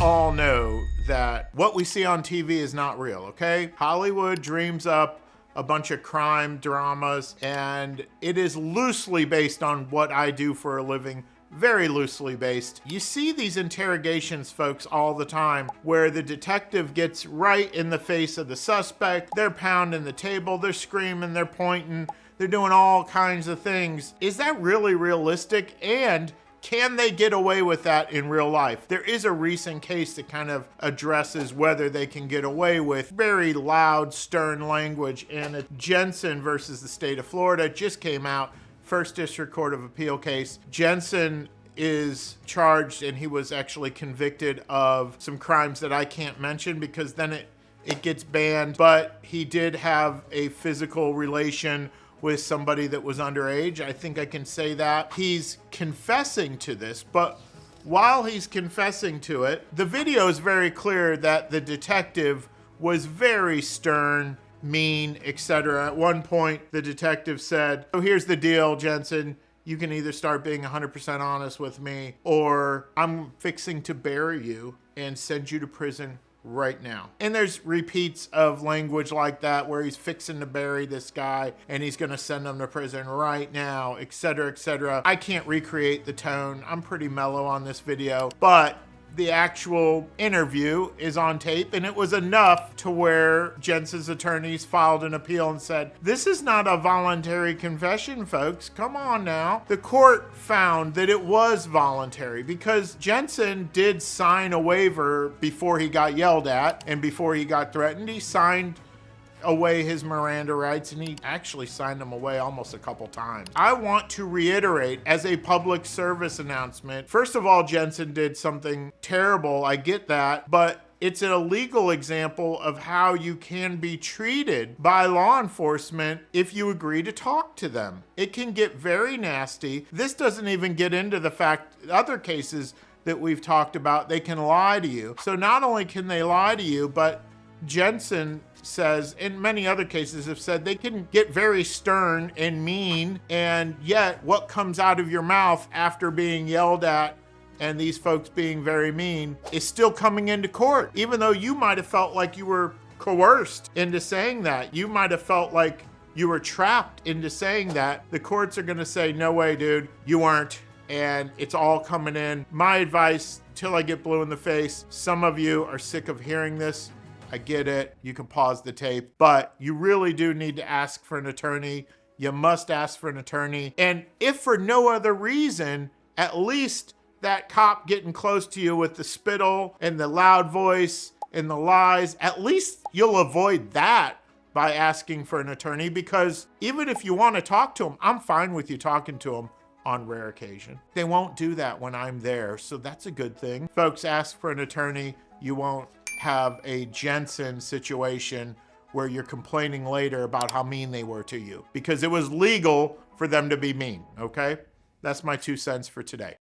all know that what we see on TV is not real, okay? Hollywood dreams up a bunch of crime dramas, and it is loosely based on what I do for a living. Very loosely based. You see these interrogations, folks, all the time where the detective gets right in the face of the suspect. They're pounding the table, they're screaming, they're pointing, they're doing all kinds of things. Is that really realistic? And can they get away with that in real life? There is a recent case that kind of addresses whether they can get away with very loud, stern language, and it's Jensen versus the state of Florida. It just came out. First District Court of Appeal case. Jensen is charged, and he was actually convicted of some crimes that I can't mention because then it gets banned, but he did have a physical relation with somebody that was underage. I think I can say that. He's confessing to this, but while he's confessing to it, the video is very clear that the detective was very stern, mean, etc. At one point, the detective said, "Oh, here's the deal, Jensen. You can either start being 100% honest with me, or I'm fixing to bury you and send you to prison right now." And there's repeats of language like that where he's fixing to bury this guy and he's going to send him to prison right now, etc., etc. I can't recreate the tone. I'm pretty mellow on this video, but the actual interview is on tape, and it was enough to where Jensen's attorneys filed an appeal and said, this is not a voluntary confession, folks. Come on now. The court found that it was voluntary because Jensen did sign a waiver before he got yelled at and before he got threatened. He signed away his Miranda rights, and he actually signed them away almost a couple times. I want to reiterate as a public service announcement, first of all, Jensen did something terrible. I get that, but it's an illegal example of how you can be treated by law enforcement if you agree to talk to them. It can get very nasty. This doesn't even get into the fact, other cases that we've talked about, they can lie to you. So not only can they lie to you, but Jensen says, in many other cases have said, they can get very stern and mean, and yet what comes out of your mouth after being yelled at and these folks being very mean is still coming into court. Even though you might have felt like you were coerced into saying that, you might have felt like you were trapped into saying that, the courts are gonna say, no way, dude, you weren't, and it's all coming in. My advice, till I get blue in the face, some of you are sick of hearing this. I get it. You can pause the tape, but you really do need to ask for an attorney. You must ask for an attorney. And if for no other reason, at least that cop getting close to you with the spittle and the loud voice and the lies, at least you'll avoid that by asking for an attorney, because even if you want to talk to him, I'm fine with you talking to him on rare occasion. They won't do that when I'm there, so that's a good thing. Folks, ask for an attorney. You won't have a Jensen situation where you're complaining later about how mean they were to you, because it was legal for them to be mean, okay? That's my 2 cents for today.